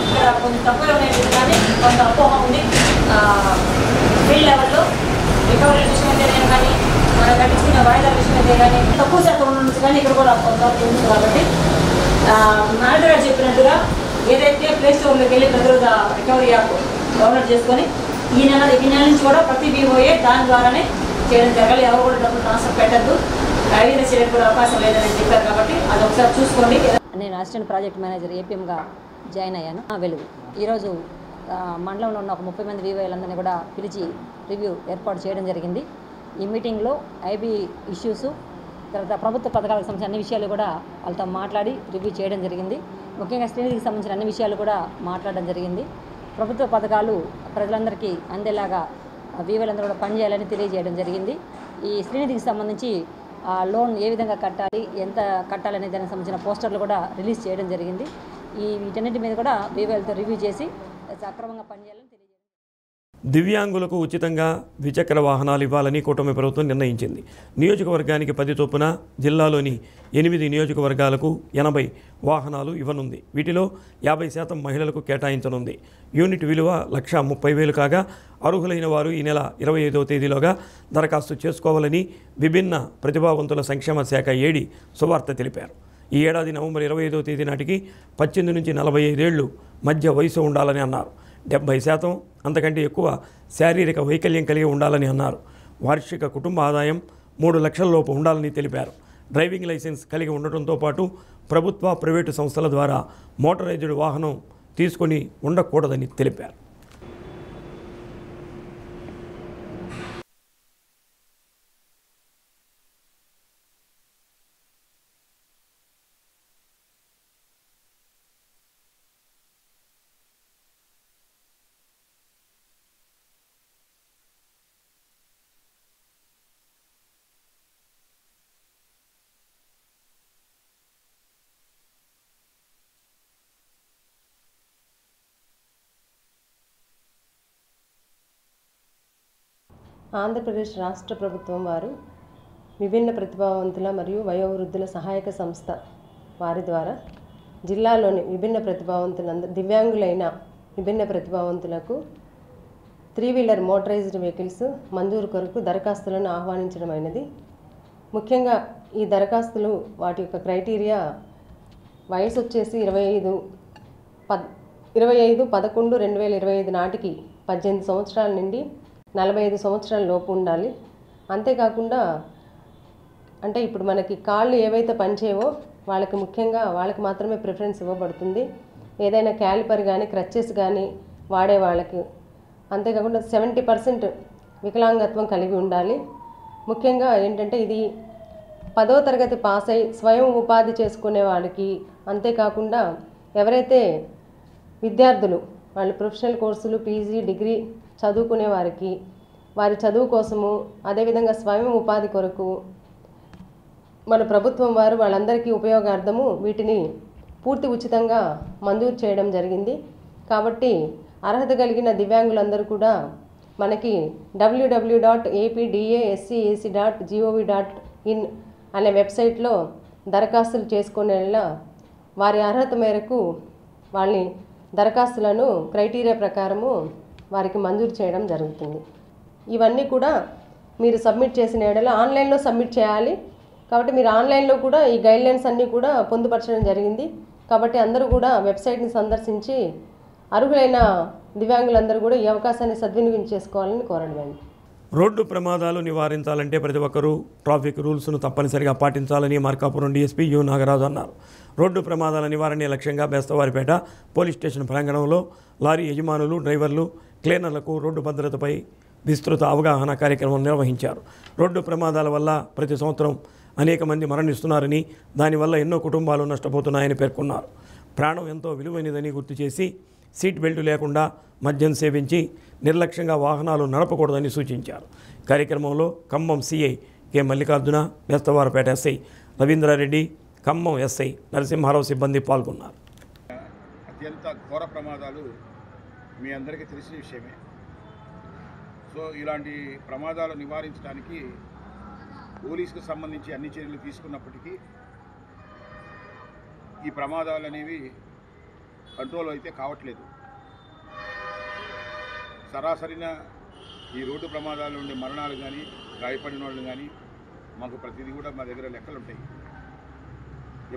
ఇక్కడ కొంచెం తక్కువ ఉండేది కానీ కొంత అపోహ ఉంది. ఫీల్డ్ లెవెల్లో రికవరీ విషయం అయితే కానీ మనం కట్టించుకున్న వాయిదాల విషయం అయితే కానీ తక్కువ శాతం నుంచి కానీ ఇక్కడ కూడా కొంతవరకు ఉంది. కాబట్టి మేనేజర్ గారు చెప్పినట్టుగా ఏదైతే ప్లే స్టోర్లోకి వెళ్ళి ప్రతిరోజు రికవరీ యాప్ డౌన్లోడ్ చేసుకొని ఈ నెల నుంచి కూడా ప్రతి బీఓఏ దాని ద్వారానే చేయడం జరగాలి. ఎవరు కూడా డబ్బులు ట్రాన్స్ఫర్ పెట్టద్దు, ఐడీలో చేయడానికి కూడా అవకాశం లేదని చెప్పారు. కాబట్టి అది ఒకసారి చూసుకోండి. నేను అసిస్టెంట్ ప్రాజెక్ట్ మేనేజర్ ఏపీఎంగా జాయిన్ అయ్యాను. వెలుగు ఈరోజు మండలంలో ఉన్న ఒక 30 మంది వీవోలందరినీ కూడా పిలిచి రివ్యూ ఏర్పాటు చేయడం జరిగింది. ఈ మీటింగ్లో ఐబీ ఇష్యూస్, తర్వాత ప్రభుత్వ పథకాలకు సంబంధించిన అన్ని విషయాలు కూడా వాళ్ళతో మాట్లాడి రివ్యూ చేయడం జరిగింది. ముఖ్యంగా శ్రీనిధికి సంబంధించిన అన్ని విషయాలు కూడా మాట్లాడడం జరిగింది. ప్రభుత్వ పథకాలు ప్రజలందరికీ అందేలాగా వీవోలందరూ కూడా పనిచేయాలని తెలియజేయడం జరిగింది. ఈ శ్రీనిధికి సంబంధించి లోన్ ఏ విధంగా కట్టాలి, ఎంత కట్టాలనే దానికి సంబంధించిన పోస్టర్లు కూడా రిలీజ్ చేయడం జరిగింది. వీటన్నిటి మీద కూడా వీవోలతో రివ్యూ చేసి సక్రమంగా పనిచేయాలని తెలియజేయడం. దివ్యాంగులకు ఉచితంగా ద్విచక్ర వాహనాలు ఇవ్వాలని కూటమి ప్రభుత్వం నిర్ణయించింది. నియోజకవర్గానికి 10 చొప్పున జిల్లాలోని 8 నియోజకవర్గాలకు 80 వాహనాలు ఇవ్వనుంది. వీటిలో 50% మహిళలకు కేటాయించనుంది. యూనిట్ విలువ 1,30,000 కాగా అర్హులైన వారు ఈ నెల 25వ తేదీలోగా దరఖాస్తు చేసుకోవాలని విభిన్న ప్రతిభావంతుల సంక్షేమ శాఖ ఏడీ సువార్త తెలిపారు. ఈ ఏడాది నవంబర్ 25వ తేదీ నాటికి 18 నుంచి 45 ఏళ్లు మధ్య వయసు ఉండాలని అన్నారు. 70% అంతకంటే ఎక్కువ శారీరక వైకల్యం కలిగి ఉండాలని అన్నారు. వార్షిక కుటుంబ ఆదాయం 3 లక్షల లోపు ఉండాలని తెలిపారు. డ్రైవింగ్ లైసెన్స్ కలిగి ఉండటంతో పాటు ప్రభుత్వ ప్రైవేటు సంస్థల ద్వారా మోటరైజ్డ్ వాహనం తీసుకొని ఉండకూడదని తెలిపారు. ఆంధ్రప్రదేశ్ రాష్ట్ర ప్రభుత్వం వారు విభిన్న ప్రతిభావంతుల మరియు వయోవృద్ధుల సహాయక సంస్థ వారి ద్వారా జిల్లాలోని విభిన్న దివ్యాంగులైన విభిన్న ప్రతిభావంతులకు 3-వీలర్ మోటరైజ్డ్ వెహికల్స్ మంజూరు కొరకు దరఖాస్తులను ఆహ్వానించడం అయినది. ముఖ్యంగా ఈ దరఖాస్తులు వాటి యొక్క క్రైటీరియా వయసు వచ్చేసి 25/11/2025 నాటికి 18 సంవత్సరాల నుండి 45 సంవత్సరాల లోపు ఉండాలి. అంతేకాకుండా అంటే ఇప్పుడు మనకి కాళ్ళు ఏవైతే పనిచేయవో వాళ్ళకి ముఖ్యంగా వాళ్ళకి మాత్రమే ప్రిఫరెన్స్ ఇవ్వబడుతుంది. ఏదైనా క్యాలిపర్ కానీ క్రచెస్ కానీ వాడే వాళ్ళకి. అంతేకాకుండా 70% వికలాంగత్వం కలిగి ఉండాలి. ముఖ్యంగా ఏంటంటే ఇది 10వ తరగతి పాస్ అయి స్వయం ఉపాధి చేసుకునే వాళ్ళకి, అంతేకాకుండా ఎవరైతే విద్యార్థులు వాళ్ళు ప్రొఫెషనల్ కోర్సులు పీజీ డిగ్రీ చదువుకునే వారికి వారి చదువు కోసము, అదేవిధంగా స్వయం ఉపాధి కొరకు మన ప్రభుత్వం వారు వాళ్ళందరికీ ఉపయోగార్థము వీటిని పూర్తి ఉచితంగా మంజూరు చేయడం జరిగింది. కాబట్టి అర్హత కలిగిన దివ్యాంగులందరూ కూడా మనకి www.apdaSCAC.gov.in అనే వెబ్సైట్లో దరఖాస్తులు చేసుకునేలా వారి అర్హత మేరకు వాళ్ళని దరఖాస్తులను క్రైటీరియా ప్రకారము వారికి మంజూరు చేయడం జరుగుతుంది. ఇవన్నీ కూడా మీరు సబ్మిట్ చేసిన ఏడలో ఆన్లైన్లో సబ్మిట్ చేయాలి. కాబట్టి మీరు ఆన్లైన్లో కూడా ఈ గైడ్లైన్స్ అన్నీ కూడా పొందుపరచడం జరిగింది. కాబట్టి అందరూ కూడా వెబ్సైట్ని సందర్శించి అర్హులైన దివ్యాంగులందరూ కూడా ఈ అవకాశాన్ని సద్వినియోగం చేసుకోవాలని కోరడమైంది. రోడ్డు ప్రమాదాలు నివారించాలంటే ప్రతి ఒక్కరూ ట్రాఫిక్ రూల్స్ను తప్పనిసరిగా పాటించాలని మార్కాపురం డీఎస్పీ యు నాగరాజు అన్నారు. రోడ్డు ప్రమాదాల నివారణే లక్ష్యంగా బేస్తవారిపేట పోలీస్ స్టేషన్ ప్రాంగణంలో లారీ యజమానులు, డ్రైవర్లు, క్లీనర్లకు రోడ్డు భద్రతపై విస్తృత అవగాహన కార్యక్రమం నిర్వహించారు. రోడ్డు ప్రమాదాల వల్ల ప్రతి సంవత్సరం అనేక మంది మరణిస్తున్నారని, దానివల్ల ఎన్నో కుటుంబాలు నష్టపోతున్నాయని పేర్కొన్నారు. ప్రాణం ఎంతో విలువైనదని గుర్తు చేసి సీట్ బెల్ట్ లేకుండా మద్యం సేవించి నిర్లక్ష్యంగా వాహనాలు నడపకూడదని సూచించారు. కార్యక్రమంలో Khammam CI K Mallikarjuna, Bestavaripeta SI Ravindra Reddy, Khammam SI Narasimha Rao సిబ్బంది పాల్గొన్నారు. అత్యంత ఘోర ప్రమాదాలు మీ అందరికీ తెలిసిన విషయమే. సో ఇలాంటి ప్రమాదాలు నివారించడానికి పోలీసుకు సంబంధించి అన్ని చర్యలు తీసుకున్నప్పటికీ ఈ ప్రమాదాలు అనేవి కంట్రోల్ అయితే కావట్లేదు. సరాసరిన ఈ రోడ్డు ప్రమాదాలు ఉండే మరణాలు కానీ గాయపడిన వాళ్ళు కానీ మాకు ప్రతిదీ కూడా మా దగ్గర లెక్కలు ఉంటాయి.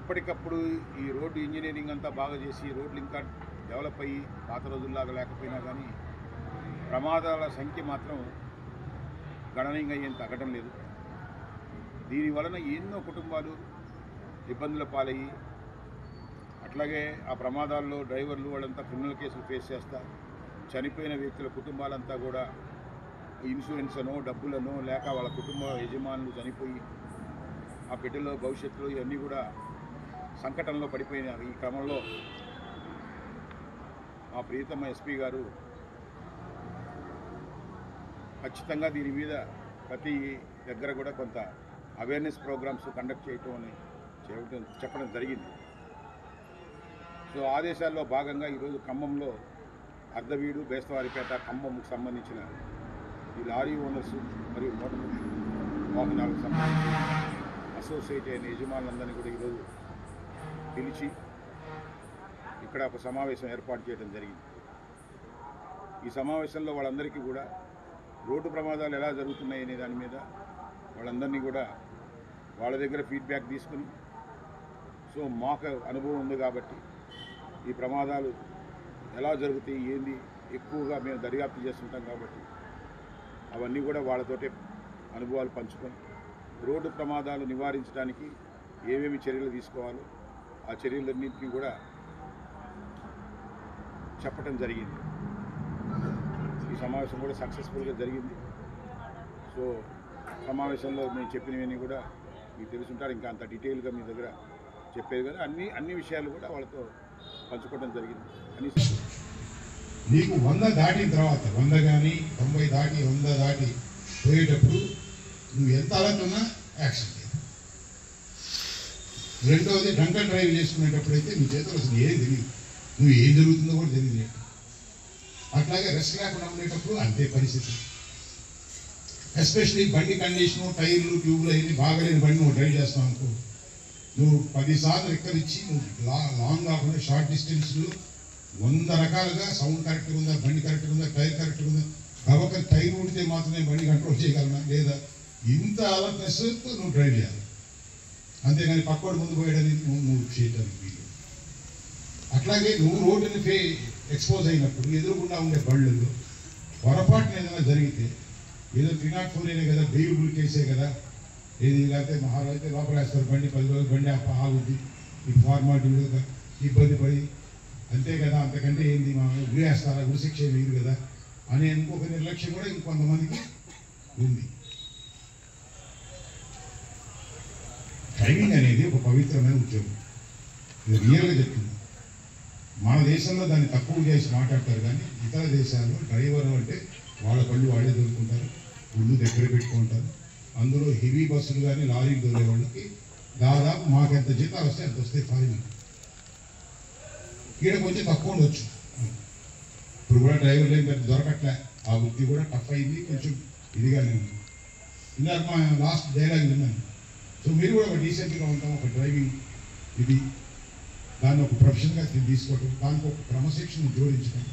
ఎప్పటికప్పుడు ఈ రోడ్డు ఇంజనీరింగ్ అంతా బాగా చేసి రోడ్లు ఇంకా డెవలప్ అయ్యి పాత రోజుల్లాగా లేకపోయినా కానీ ప్రమాదాల సంఖ్య మాత్రం గణనీయంగా ఏం తగ్గడం లేదు. దీని వలన ఎన్నో కుటుంబాలు ఇబ్బందుల పాలయ్యి, అట్లాగే ఆ ప్రమాదాల్లో డ్రైవర్లు వాళ్ళంతా క్రిమినల్ కేసులు ఫేస్ చేస్తా, చనిపోయిన వ్యక్తుల కుటుంబాలంతా కూడా ఇన్సూరెన్స్ అనో డబ్బులనో లేక వాళ్ళ కుటుంబ యజమానులు చనిపోయి ఆ బిడ్డల భవిష్యత్తులో ఇవన్నీ కూడా సంకటంలో పడిపోయిన ఈ క్రమంలో మా ప్రియతమ ఎస్పీ గారు ఖచ్చితంగా దీని మీద ప్రతి దగ్గర కూడా కొంత అవేర్నెస్ ప్రోగ్రామ్స్ కండక్ట్ చెప్పడం జరిగింది. సో ఆదేశాల్లో భాగంగా ఈరోజు ఖమ్మంలో అర్ధవీడు, బేస్తవారిపేట, ఖమ్మంకు సంబంధించిన ఈ లారీ ఓనర్స్ మరియు మోటార్ వాహనాలకు సంబంధించిన అసోసియేట్ అయిన యజమానులందరినీ కూడా ఈరోజు పిలిచి ఇక్కడ ఒక సమావేశం ఏర్పాటు చేయడం జరిగింది. ఈ సమావేశంలో వాళ్ళందరికీ కూడా రోడ్డు ప్రమాదాలు ఎలా జరుగుతున్నాయి అనే దాని మీద వాళ్ళందరినీ కూడా వాళ్ళ దగ్గర ఫీడ్బ్యాక్ తీసుకుని, సో మాకు అనుభవం ఉంది కాబట్టి ఈ ప్రమాదాలు ఎలా జరుగుతాయి ఏంది ఎక్కువగా మేము దర్యాప్తు చేస్తుంటాం కాబట్టి అవన్నీ కూడా వాళ్ళతోటే అనుభవాలు పంచుకొని రోడ్డు ప్రమాదాలు నివారించడానికి ఏమేమి చర్యలు తీసుకోవాలో ఆ చర్యలన్నింటినీ కూడా చెప్పడం జరిగింది. ఈ సమావేశం కూడా సక్సెస్ఫుల్గా జరిగింది. సో సమావేశంలో మేము చెప్పినవన్నీ కూడా మీకు తెలుసుంటారు, ఇంకా అంత డీటెయిల్గా మీ దగ్గర చెప్పేది కదా, అన్ని విషయాలు కూడా వాళ్ళతో పంచుకోవడం జరిగింది. నీకు 100 దాటిన తర్వాత 100 కానీ 90 దాటి 100 దాటి పోయేటప్పుడు నువ్వు ఎంత అలర్టున్నా యాక్షన్ చేయాలి. రెండవది డ్రంక్ అండ్ డ్రైవ్ చేసుకునేటప్పుడు అయితే నీ చేతులు అసలు ఏం తెలియదు, నువ్వు ఏం జరుగుతుందో కూడా తెలియదు. అట్లాగే రెస్ట్ లేకుండా ఉండేటప్పుడు అంతే పరిస్థితి. ఎస్పెషలీ బండి కండిషను, టైర్లు, ట్యూబ్లు అవన్నీ బాగాలేని బండి నువ్వు డ్రైవ్ చేస్తావు అనుకో, నువ్వు 10 సార్లు ఎక్కడిచ్చి నువ్వు లాంగ్ కాకుండా షార్ట్ డిస్టెన్స్లో 100 రకాలుగా సౌండ్ కరెక్ట్గా ఉందా, బండి కరెక్ట్గా ఉందా, టైర్ కరెక్ట్గా ఉందా, కాబట్టి టైర్ ఉంటే మాత్రమే బండి కంట్రోల్ చేయగలనా లేదా, ఇంత అలర్ట్నెస్తో నువ్వు డ్రైవ్ చేయాలి. అంతేగాని పక్కోడు ముందు పోయడానికి నువ్వు చేయడానికి వీలు. అట్లాగే నువ్వు రోడ్డుని ఎక్స్పోజ్ అయినప్పుడు ఎదురుకుండా ఉండే బళ్ళు పొరపాటున ఏదైనా జరిగితే ఏదో 304 అయినా కదా, బెయిలబుల్ కేసే కదా, ఏది లేకపోతే మహారాజు లోపల వేస్తారు బండి, 10 రోజులు బండి ఆగుద్ది, ఈ ఫార్మాలిటీ ఇబ్బంది పడి అంతే కదా, అంతకంటే ఏంది మా ఉరేస్తారా, ఉరిశిక్ష వేయదు కదా అనే ఇంకొక నిర్లక్ష్యం కూడా ఇంకొంతమందికి ఉంది. డ్రైవింగ్ అనేది ఒక పవిత్రమైన ఉద్యోగం. ఇది రియల్గా చెప్తుంది. మన దేశంలో దాన్ని తక్కువ చేసి మాట్లాడతారు, కానీ ఇతర దేశాల్లో డ్రైవర్ అంటే వాళ్ళ పళ్ళు వాళ్ళే దొరుకుంటారు, ఒళ్ళు దగ్గర పెట్టుకుంటారు. అందులో హెవీ బస్సులు కానీ లారీలు దొరే వాళ్ళకి దాదాపు మాకెంత జీతాలు వస్తే అంత వస్తాయి ఫారిన్. ఈడ కొంచెం తక్కువ ఉండొచ్చు. ఇప్పుడు కూడా డ్రైవర్లు ఏం పెద్ద దొరకట్లే, ఆ వృత్తి కూడా టఫ్ అయింది, కొంచెం ఇదిగానే ఉంది. ఇందాక మా లాస్ట్ డైలాగ్ విన్నాను. సో మీరు కూడా ఒక డీసెంట్గా ఉంటాం, ఒక డ్రైవింగ్ ఇది దాన్ని ఒక ప్రొఫెషన్గా తీసుకోవటం, దానికి ఒక క్రమశిక్షణ జోడించడం,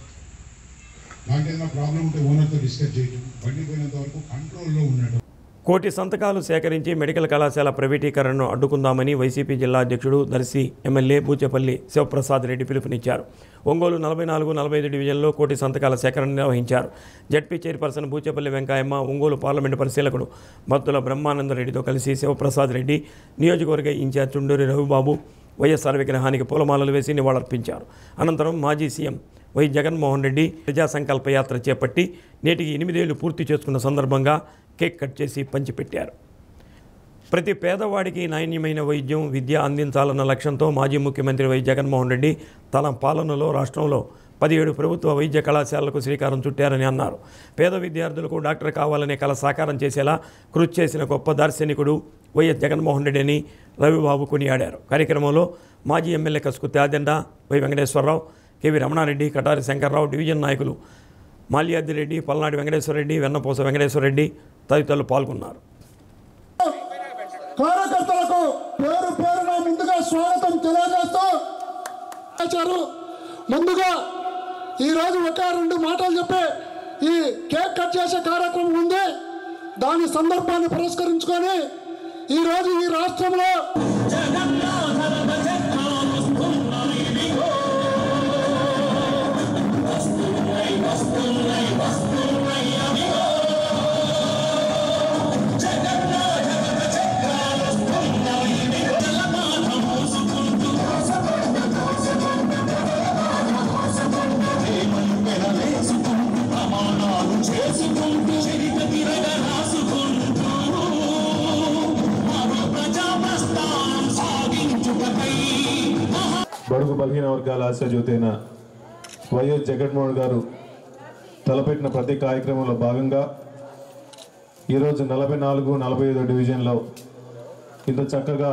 దాంట్లో ఏదైనా ప్రాబ్లం ఉంటే ఓనర్తో డిస్కస్ చేయటం, బండి పోయినంత వరకు కంట్రోల్లో ఉండటం. కోటి సంతకాలు సేకరించి మెడికల్ కళాశాల ప్రైవేటీకరణను అడ్డుకుందామని వైసీపీ జిల్లా అధ్యక్షుడు దర్శి ఎమ్మెల్యే బూచేపల్లి శివప్రసాద్ రెడ్డి పిలుపునిచ్చారు. ఒంగోలు 44-45 డివిజన్లో కోటి సంతకాల సేకరణ నిర్వహించారు. ZP chairperson Buchepalli Venkayamma, Ongole parliament పరిశీలకుడు బత్తుల బ్రహ్మానందరెడ్డితో కలిసి శివప్రసాద్ రెడ్డి, నియోజకవర్గ ఇన్ఛార్జ్ చుండూరి రవిబాబు వైఎస్ఆర్ విగ్రహానికి పూలమాలలు వేసి నివాళులర్పించారు. అనంతరం మాజీ సీఎం వై జగన్మోహన్ రెడ్డి ప్రజా సంకల్ప యాత్ర చేపట్టి నేటికి 8 ఏళ్లు పూర్తి చేసుకున్న సందర్భంగా కేక్ కట్ చేసి పంచిపెట్టారు. ప్రతి పేదవాడికి నాణ్యమైన వైద్యం, విద్య అందించాలన్న లక్ష్యంతో మాజీ ముఖ్యమంత్రి వై జగన్మోహన్ రెడ్డి తన పాలనలో రాష్ట్రంలో 17 ప్రభుత్వ వైద్య కళాశాలలకు శ్రీకారం చుట్టారని అన్నారు. పేద విద్యార్థులకు డాక్టర్ కావాలనే కళ సాకారం చేసేలా కృషి చేసిన గొప్ప దార్శనికుడు వైఎస్ జగన్మోహన్ రెడ్డి అని రవిబాబు కొనియాడారు. కార్యక్రమంలో మాజీ ఎమ్మెల్యే కసుకు త్యాజెండ, Y Venkateswara Rao, KV Ramana Reddy, Katari Sankar Rao, division నాయకులు మాల్యాద్రిరెడ్డి, పల్నాడు వెంకటేశ్వరరెడ్డి, వెన్నపూస వెంకటేశ్వరరెడ్డి తదితరులు పాల్గొన్నారు. కార్యకర్తలకు పేరు పేరున ముందుగా స్వాగతం తెలియజేస్తూ ముందుగా ఈరోజు 1-2 మాటలు చెప్పి ఈ కేక్ కట్ చేసే కార్యక్రమం ఉంది. దాని సందర్భాన్ని పురస్కరించుకొని ఈరోజు ఈ రాష్ట్రంలో బడుగు బలహీన వర్గాల ఆశాజ్యోతైన వైఎస్ జగన్మోహన్ గారు తలపెట్టిన ప్రతి కార్యక్రమంలో భాగంగా ఈరోజు 44-45 డివిజన్లో ఇంత చక్కగా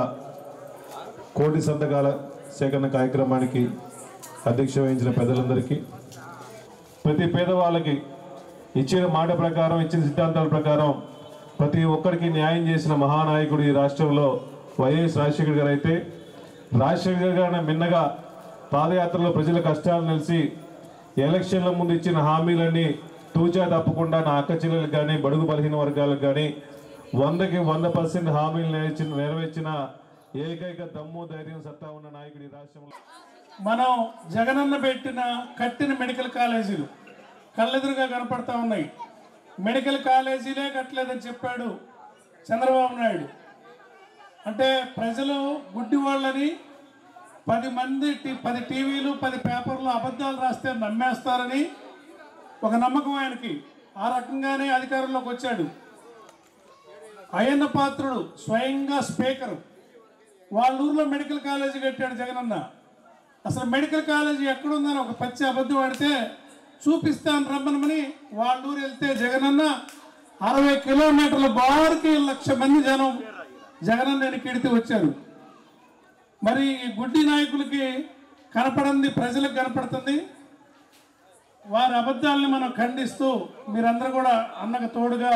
కోటి సంతకాల సేకరణ కార్యక్రమానికి అధ్యక్ష వహించిన పెద్దలందరికీ, ప్రతి పేదవాళ్ళకి ఇచ్చిన మాట ప్రకారం, ఇచ్చిన సిద్ధాంతాల ప్రకారం ప్రతి ఒక్కరికి న్యాయం చేసిన మహానాయకుడు ఈ రాష్ట్రంలో వైఎస్ రాజశేఖర్ గారు అయితే, రాజశేఖర్ గారు మిన్నగా పాదయాత్రలో ప్రజల కష్టాలు తెలిసి ఎలక్షన్ల ముందు ఇచ్చిన హామీలన్నీ తూచా తప్పకుండా నా అక్క చెల్లెలకు కానీ బడుగు బలహీన వర్గాలకు కానీ 100కి 100% హామీలు నెరవేర్చిన ఏకైక దమ్ము ధైర్యం సత్తా ఉన్న నాయకుడు ఈ రాష్ట్రంలో. మనం జగనన్న కట్టిన మెడికల్ కాలేజీలు కళ్ళెదురుగా కనపడతా ఉన్నాయి. మెడికల్ కాలేజీలే కట్టలేదని చెప్పాడు చంద్రబాబు నాయుడు. అంటే ప్రజలు గుడ్డి వాళ్ళని 10 టీవీలు 10 పేపర్లు అబద్ధాలు రాస్తే నమ్మేస్తారని ఒక నమ్మకం ఆయనకి. ఆ రకంగానే అధికారంలోకి వచ్చాడు. అయ్యన్న పాత్రుడు స్వయంగా స్పీకర్, వాళ్ళ ఊర్లో మెడికల్ కాలేజీ కట్టాడు జగనన్న. అసలు మెడికల్ కాలేజీ ఎక్కడుందని ఒక పచ్చి అబద్ధం ఆడితే చూపిస్తాను రమ్మనమని వాళ్ళ ఊరు వెళ్తే జగనన్న 60 కిలోమీటర్ల బారుకి 1,00,000 మంది జనం జగనన్న ఎన్నికెడితే వచ్చారు. మరి ఈ గుడ్డి నాయకులకి కనపడింది ప్రజలకు కనపడుతుంది. వారి అబద్ధాలని మనం ఖండిస్తూ మీరందరూ కూడా అన్నకు తోడుగా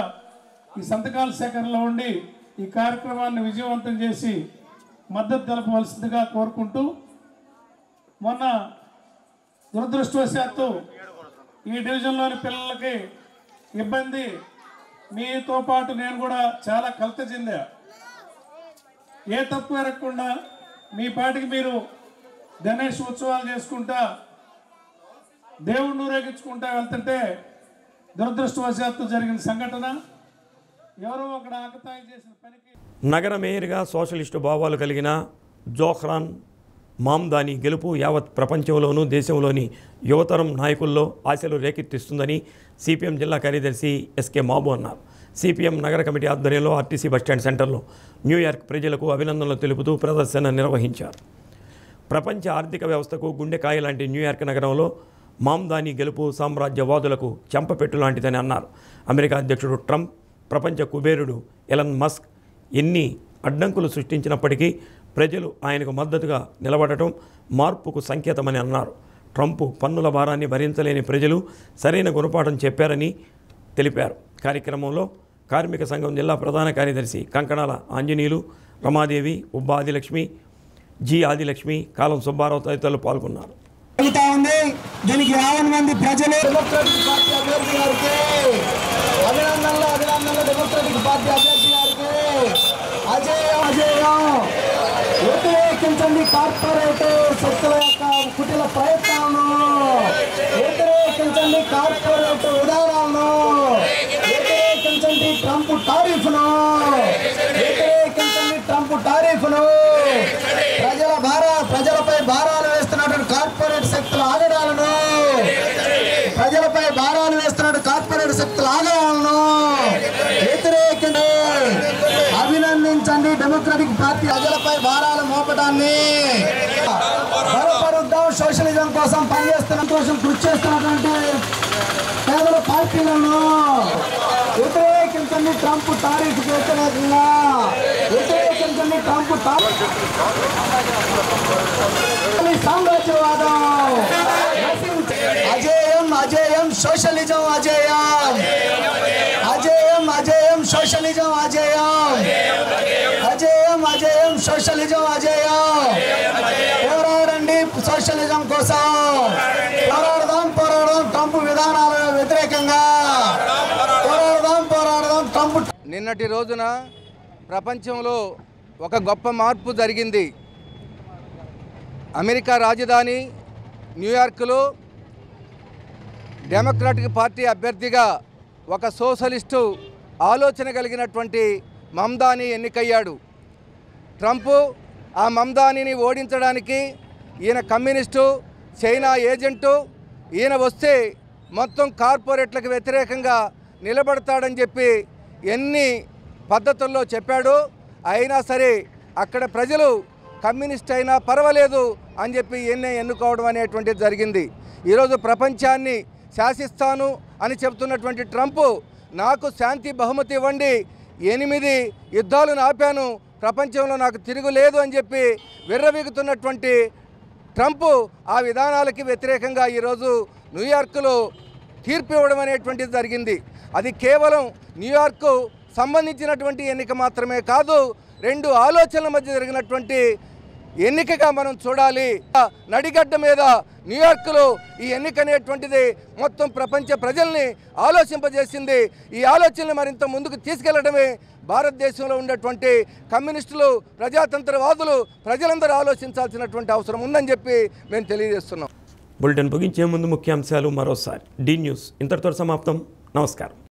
ఈ సంతకాల సేకరణలో ఉండి ఈ కార్యక్రమాన్ని విజయవంతం చేసి మద్దతు తెలపవలసిందిగా కోరుకుంటూ, మొన్న దురదృష్టవశాత్తు ఈ డివిజన్లోని పిల్లలకి ఇబ్బంది, మీతో పాటు నేను కూడా చాలా కలత చెందా. ఏ తప్పు ఎరగకుండా మీ పాటికి మీరు గణేష్ ఉత్సవాలు చేసుకుంటా దేవుడిని ఊరేగించుకుంటా వెళ్తుంటే దురదృష్టవశాత్తు జరిగిన సంఘటన ఎవరో అక్కడ ఆకతాయి చేసిన పనికి నగర మేయర్గా సోషలిస్టు భావాలు కలిగిన జోహ్రాన్ మామ్దాని గెలుపు యావత్ ప్రపంచంలోనూ దేశంలోని యువతరం నాయకుల్లో ఆశలు రేకెత్తిస్తుందని సిపిఎం జిల్లా కార్యదర్శి ఎస్కే మాబు అన్నారు. సిపిఎం నగర కమిటీ ఆధ్వర్యంలో ఆర్టీసీ బస్టాండ్ సెంటర్లో న్యూయార్క్ ప్రజలకు అభినందనలు తెలుపుతూ ప్రదర్శన నిర్వహించారు. ప్రపంచ ఆర్థిక వ్యవస్థకు గుండెకాయ లాంటి న్యూయార్క్ నగరంలో మామ్దాని గెలుపు సామ్రాజ్యవాదులకు చెంపపెట్టు లాంటిదని అన్నారు. అమెరికా అధ్యక్షుడు ట్రంప్, ప్రపంచ కుబేరుడు ఎలన్ మస్క్ ఎన్ని అడ్డంకులు సృష్టించినప్పటికీ ప్రజలు ఆయనకు మద్దతుగా నిలబడటం మార్పుకు సంకేతమని అన్నారు. ట్రంప్ పన్నుల భారాన్ని భరించలేని ప్రజలు సరైన గుణపాఠం చెప్పారని తెలిపారు. కార్యక్రమంలో కార్మిక సంఘం జిల్లా ప్రధాన కార్యదర్శి కంకణాల ఆంజనేయులు, రమాదేవి, ఉబ్బా ఆదిలక్ష్మి, జి ఆదిలక్ష్మి, కాలం సుబ్బారావు తదితరులు పాల్గొన్నారు. దీనికి 50 మంది ప్రజలు డెమోక్రాటిక్ పార్టీ అభ్యర్థి గారికి అభినందనలు డెమోక్రాటిక్ పార్టీ అభ్యర్థి గారికి అజేయం వ్యతిరేకించండి కార్పొరేట్ శక్తుల యొక్క కుటిల ప్రయత్నాలను, వ్యతిరేకించండి కార్పొరేట్ విధానాలను, వ్యతిరేకించండి ట్రంప్ టారిఫ్ను, వ్యతిరేకించండి ట్రంప్ టారిఫ్ను. ప్రజలపై భారాలు వేస్తున్నటువంటి కార్పొరేట్ శక్తుల ఆగడాలను, ప్రజలపై భారాలు వేస్తున్న కార్పొరేట్ శక్తుల ఆగడాలను వ్యతిరేకించండి. అభినందించండి డెమోక్రాటిక్ పార్టీ ప్రజలపై భారాలు మోపడాన్ని బలపరుద్దాం. సోషలిజం కోసం పనిచేస్తున్న కోసం కృషి చేస్తున్నటువంటి పేదల పార్టీలను వ్యతిరేకించండి. ట్రంప్ టారిఫ్ వ్యతిరేకంగా వ్యతిరేకించండి. ట్రంప్ సామ్రాజ్యవాదం అజేయం అజేయం సోషలిజం అజేయం అజేయం అజేయం సోషలిజం అజేయం అజేయం అజేయం సోషలిజం అజేయం. పోరాడండి సోషలిజం కోసం, పోరాడదాం ట్రంప్ విధానాలకు వ్యతిరేకంగా పోరాడదాం ట్రంప్. నిన్నటి రోజున ప్రపంచంలో ఒక గొప్ప మార్పు జరిగింది. అమెరికా రాజధాని న్యూయార్క్లో డెమోక్రాటిక్ పార్టీ అభ్యర్థిగా ఒక సోషలిస్టు ఆలోచన కలిగినటువంటి మమ్దాని ఎన్నికయ్యాడు. ట్రంప్ ఆ మమ్దానిని ఓడించడానికి ఈయన కమ్యూనిస్టు, చైనా ఏజెంటు, ఈయన వస్తే మొత్తం కార్పొరేట్లకు వ్యతిరేకంగా నిలబడతాడని చెప్పి ఎన్ని పద్ధతుల్లో చెప్పాడు. అయినా సరే అక్కడ ప్రజలు కమ్యూనిస్ట్ అయినా పర్వాలేదు అని చెప్పి ఈయన్నే ఎన్నుకోవడం అనేటువంటిది జరిగింది. ఈరోజు ప్రపంచాన్ని శాసిస్తాను అని చెబుతున్నటువంటి ట్రంప్ నాకు శాంతి బహుమతి ఇవ్వండి, 8 యుద్ధాలను ఆపాను, ప్రపంచంలో నాకు తిరుగులేదు అని చెప్పి విర్రవీగుతున్నటువంటి ట్రంప్ ఆ విధానాలకి వ్యతిరేకంగా ఈరోజు న్యూయార్క్లో తీర్పు ఇవ్వడం అనేటువంటిది జరిగింది. అది కేవలం న్యూయార్క్ సంబంధించినటువంటి ఎన్నిక మాత్రమే కాదు, 2 ఆలోచనల మధ్య జరిగినటువంటి ఎన్నికగా మనం చూడాలి. నడిగడ్డ మీద న్యూయార్క్లో ఈ ఎన్నిక అనేటువంటిది మొత్తం ప్రపంచ ప్రజల్ని ఆలోచింపజేసింది. ఈ ఆలోచనలు మరింత ముందుకు తీసుకెళ్లడమే భారతదేశంలో ఉన్నటువంటి కమ్యూనిస్టులు, ప్రజాతంత్రవాదులు, ప్రజలందరూ ఆలోచించాల్సినటువంటి అవసరం ఉందని చెప్పి మేము తెలియజేస్తున్నాం. బులెటిన్ ముగించే ముందు ముఖ్యాంశాలు మరోసారి. డి న్యూస్ ఇంతటితో సమాప్తం. నమస్కారం.